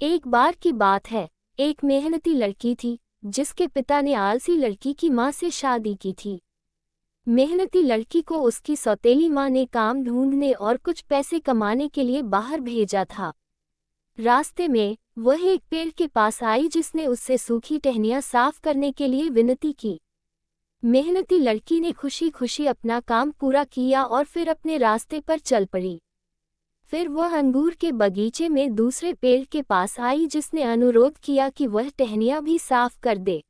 एक बार की बात है, एक मेहनती लड़की थी जिसके पिता ने आलसी लड़की की मां से शादी की थी। मेहनती लड़की को उसकी सौतेली मां ने काम ढूंढने और कुछ पैसे कमाने के लिए बाहर भेजा था। रास्ते में वह एक पेड़ के पास आई जिसने उससे सूखी टहनियां साफ करने के लिए विनती की। मेहनती लड़की ने खुशी खुशी अपना काम पूरा किया और फिर अपने रास्ते पर चल पड़ी। फिर वह अंगूर के बगीचे में दूसरे पेड़ के पास आई जिसने अनुरोध किया कि वह टहनियां भी साफ कर दे।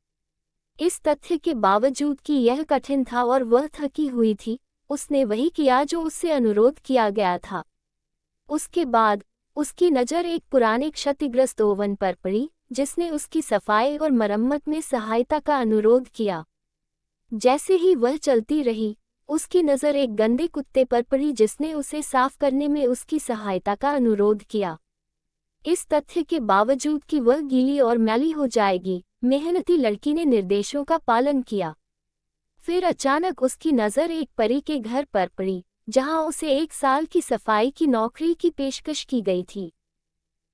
इस तथ्य के बावजूद कि यह कठिन था और वह थकी हुई थी, उसने वही किया जो उससे अनुरोध किया गया था। उसके बाद उसकी नज़र एक पुराने क्षतिग्रस्त ओवन पर पड़ी जिसने उसकी सफाई और मरम्मत में सहायता का अनुरोध किया। जैसे ही वह चलती रही, उसकी नज़र एक गंदे कुत्ते पर पड़ी जिसने उसे साफ करने में उसकी सहायता का अनुरोध किया। इस तथ्य के बावजूद कि वह गीली और मैली हो जाएगी, मेहनती लड़की ने निर्देशों का पालन किया। फिर अचानक उसकी नज़र एक परी के घर पर पड़ी, जहां उसे 1 साल की सफाई की नौकरी की पेशकश की गई थी।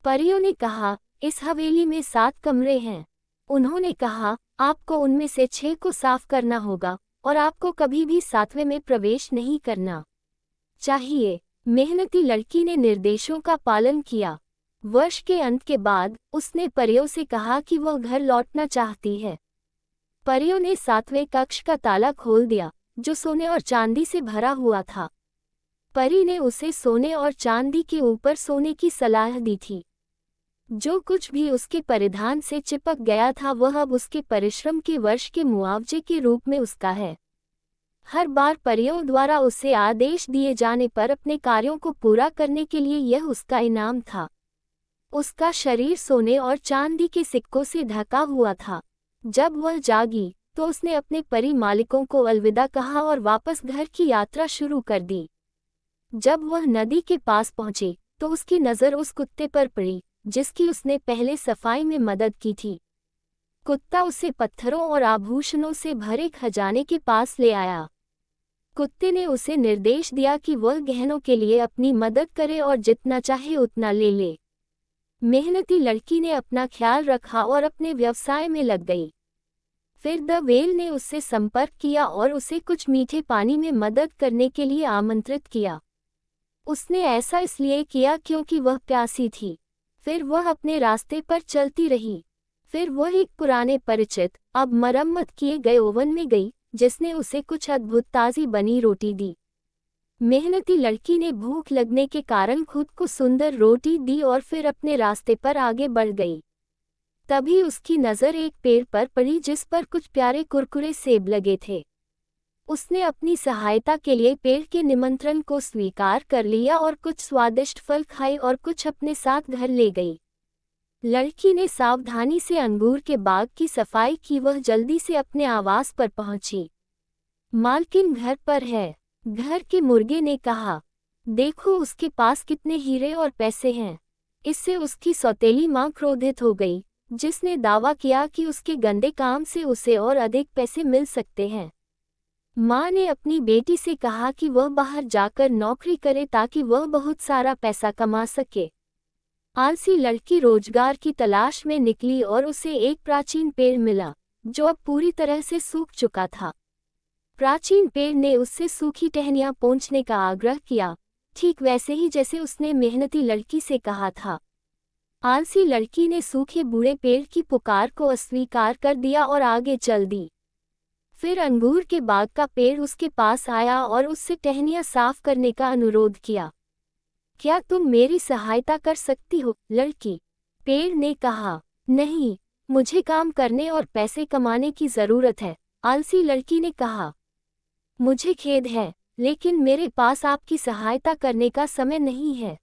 परियों ने कहा, इस हवेली में 7 कमरे हैं। उन्होंने कहा, आपको उनमें से 6 को साफ करना होगा और आपको कभी भी 7वें में प्रवेश नहीं करना चाहिए। मेहनती लड़की ने निर्देशों का पालन किया। वर्ष के अंत के बाद उसने परियों से कहा कि वह घर लौटना चाहती है। परियों ने 7वें कक्ष का ताला खोल दिया, जो सोने और चांदी से भरा हुआ था। परी ने उसे सोने और चांदी के ऊपर सोने की सलाह दी थी। जो कुछ भी उसके परिधान से चिपक गया था वह अब उसके परिश्रम के वर्ष के मुआवजे के रूप में उसका है। हर बार परियों द्वारा उसे आदेश दिए जाने पर अपने कार्यों को पूरा करने के लिए यह उसका इनाम था। उसका शरीर सोने और चांदी के सिक्कों से ढका हुआ था। जब वह जागी तो उसने अपने परी मालिकों को अलविदा कहा और वापस घर की यात्रा शुरू कर दी। जब वह नदी के पास पहुंची तो उसकी नज़र उस कुत्ते पर पड़ी जिसकी उसने पहले सफाई में मदद की थी। कुत्ता उसे पत्थरों और आभूषणों से भरे खजाने के पास ले आया। कुत्ते ने उसे निर्देश दिया कि वह गहनों के लिए अपनी मदद करे और जितना चाहे उतना ले ले। मेहनती लड़की ने अपना ख्याल रखा और अपने व्यवसाय में लग गई। फिर द वेल ने उससे संपर्क किया और उसे कुछ मीठे पानी में मदद करने के लिए आमंत्रित किया। उसने ऐसा इसलिए किया क्योंकि वह प्यासी थी। फिर वह अपने रास्ते पर चलती रही। फिर वह एक पुराने परिचित, अब मरम्मत किए गए ओवन में गई, जिसने उसे कुछ अद्भुत ताज़ी बनी रोटी दी। मेहनती लड़की ने भूख लगने के कारण खुद को सुंदर रोटी दी और फिर अपने रास्ते पर आगे बढ़ गई। तभी उसकी नज़र एक पेड़ पर पड़ी जिस पर कुछ प्यारे कुरकुरे सेब लगे थे। उसने अपनी सहायता के लिए पेड़ के निमंत्रण को स्वीकार कर लिया और कुछ स्वादिष्ट फल खाए और कुछ अपने साथ घर ले गई। लड़की ने सावधानी से अंगूर के बाग की सफाई की। वह जल्दी से अपने आवास पर पहुंची। मालकिन घर पर है, घर के मुर्गे ने कहा। देखो उसके पास कितने हीरे और पैसे हैं। इससे उसकी सौतेली मां क्रोधित हो गई, जिसने दावा किया कि उसके गंदे काम से उसे और अधिक पैसे मिल सकते हैं। मां ने अपनी बेटी से कहा कि वह बाहर जाकर नौकरी करे ताकि वह बहुत सारा पैसा कमा सके। आलसी लड़की रोजगार की तलाश में निकली और उसे एक प्राचीन पेड़ मिला, जो अब पूरी तरह से सूख चुका था। प्राचीन पेड़ ने उससे सूखी टहनियां पोंछने का आग्रह किया, ठीक वैसे ही जैसे उसने मेहनती लड़की से कहा था। आलसी लड़की ने सूखे बूढ़े पेड़ की पुकार को अस्वीकार कर दिया और आगे चल दी। फिर अंगूर के बाग का पेड़ उसके पास आया और उससे टहनियां साफ करने का अनुरोध किया। क्या तुम मेरी सहायता कर सकती हो, लड़की? पेड़ ने कहा। नहीं, मुझे काम करने और पैसे कमाने की जरूरत है, आलसी लड़की ने कहा। मुझे खेद है, लेकिन मेरे पास आपकी सहायता करने का समय नहीं है।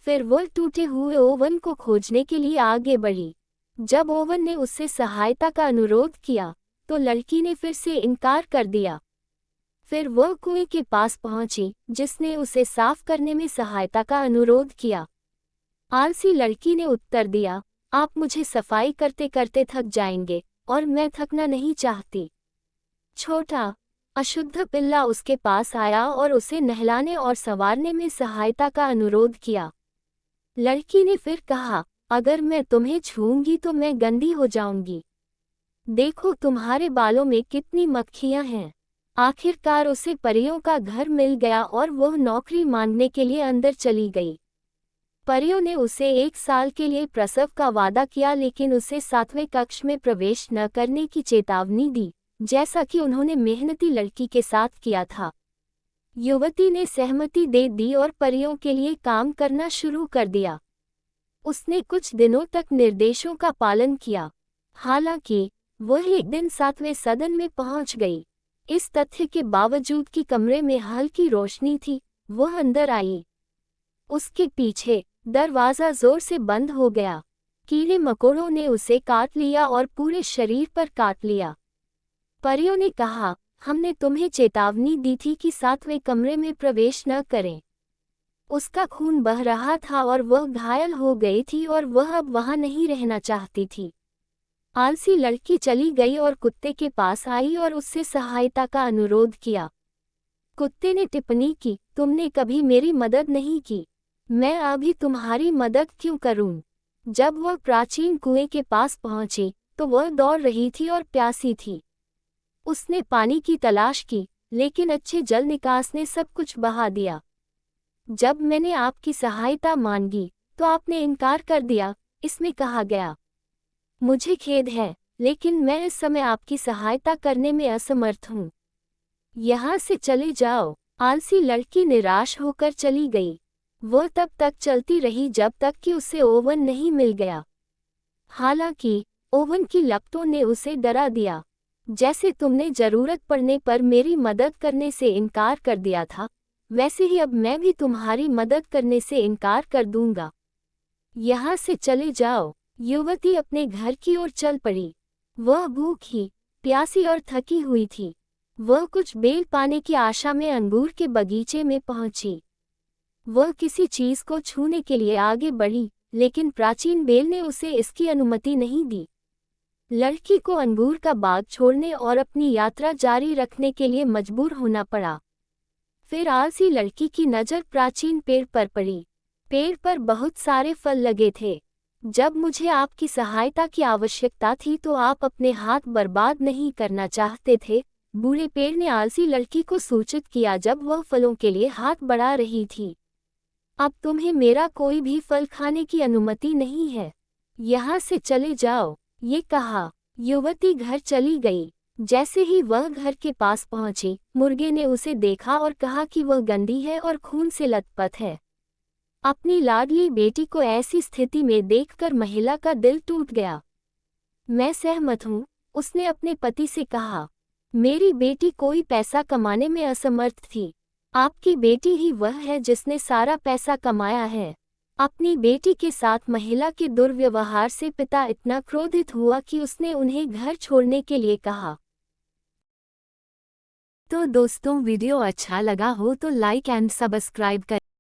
फिर वह टूटे हुए ओवन को खोजने के लिए आगे बढ़ी। जब ओवन ने उससे सहायता का अनुरोध किया तो लड़की ने फिर से इनकार कर दिया। फिर वह कुएं के पास पहुंची, जिसने उसे साफ करने में सहायता का अनुरोध किया। आलसी लड़की ने उत्तर दिया, आप मुझे सफाई करते करते थक जाएंगे और मैं थकना नहीं चाहती। छोटा अशुद्ध पिल्ला उसके पास आया और उसे नहलाने और संवारने में सहायता का अनुरोध किया। लड़की ने फिर कहा, अगर मैं तुम्हें छूऊंगी तो मैं गंदी हो जाऊंगी। देखो तुम्हारे बालों में कितनी मक्खियां हैं। आखिरकार उसे परियों का घर मिल गया और वह नौकरी मांगने के लिए अंदर चली गई। परियों ने उसे 1 साल के लिए प्रसव का वादा किया, लेकिन उसे 7वें कक्ष में प्रवेश न करने की चेतावनी दी, जैसा कि उन्होंने मेहनती लड़की के साथ किया था। युवती ने सहमति दे दी और परियों के लिए काम करना शुरू कर दिया। उसने कुछ दिनों तक निर्देशों का पालन किया। हालांकि वह एक दिन 7वें सदन में पहुंच गई। इस तथ्य के बावजूद कि कमरे में हल्की रोशनी थी, वह अंदर आई। उसके पीछे दरवाज़ा जोर से बंद हो गया। कीड़े मकोड़ों ने उसे काट लिया और पूरे शरीर पर काट लिया। परियों ने कहा, हमने तुम्हें चेतावनी दी थी कि 7वें कमरे में प्रवेश न करें। उसका खून बह रहा था और वह घायल हो गई थी और वह अब वहां नहीं रहना चाहती थी। आलसी लड़की चली गई और कुत्ते के पास आई और उससे सहायता का अनुरोध किया। कुत्ते ने टिप्पणी की, तुमने कभी मेरी मदद नहीं की, मैं अभी तुम्हारी मदद क्यों करूं? जब वह प्राचीन कुएं के पास पहुंची तो वह दौड़ रही थी और प्यासी थी। उसने पानी की तलाश की, लेकिन अच्छे जल निकास ने सब कुछ बहा दिया। जब मैंने आपकी सहायता मांगी तो आपने इनकार कर दिया, इसमें कहा गया। मुझे खेद है, लेकिन मैं इस समय आपकी सहायता करने में असमर्थ हूँ। यहाँ से चले जाओ। आलसी लड़की निराश होकर चली गई। वह तब तक चलती रही जब तक कि उसे ओवन नहीं मिल गया। हालांकि ओवन की लपटों ने उसे डरा दिया। जैसे तुमने जरूरत पड़ने पर मेरी मदद करने से इनकार कर दिया था, वैसे ही अब मैं भी तुम्हारी मदद करने से इनकार कर दूंगा। यहाँ से चले जाओ। युवती अपने घर की ओर चल पड़ी। वह भूखी, प्यासी और थकी हुई थी। वह कुछ बेल पाने की आशा में अंगूर के बगीचे में पहुंची। वह किसी चीज को छूने के लिए आगे बढ़ी, लेकिन प्राचीन बेल ने उसे इसकी अनुमति नहीं दी। लड़की को अंगूर का बाग छोड़ने और अपनी यात्रा जारी रखने के लिए मजबूर होना पड़ा। फिर आलसी लड़की की नज़र प्राचीन पेड़ पर पड़ी। पेड़ पर बहुत सारे फल लगे थे। जब मुझे आपकी सहायता की आवश्यकता थी तो आप अपने हाथ बर्बाद नहीं करना चाहते थे, बूढ़े पेड़ ने आलसी लड़की को सूचित किया जब वह फलों के लिए हाथ बढ़ा रही थी। अब तुम्हें मेरा कोई भी फल खाने की अनुमति नहीं है। यहाँ से चले जाओ, ये कहा। युवती घर चली गई। जैसे ही वह घर के पास पहुंची, मुर्गे ने उसे देखा और कहा कि वह गंदी है और खून से लथपथ है। अपनी लाडली बेटी को ऐसी स्थिति में देखकर महिला का दिल टूट गया। मैं सहमत हूँ, उसने अपने पति से कहा। मेरी बेटी कोई पैसा कमाने में असमर्थ थी। आपकी बेटी ही वह है जिसने सारा पैसा कमाया है। अपनी बेटी के साथ महिला के दुर्व्यवहार से पिता इतना क्रोधित हुआ कि उसने उन्हें घर छोड़ने के लिए कहा। तो दोस्तों, वीडियो अच्छा लगा हो तो लाइक एंड सब्सक्राइब करें।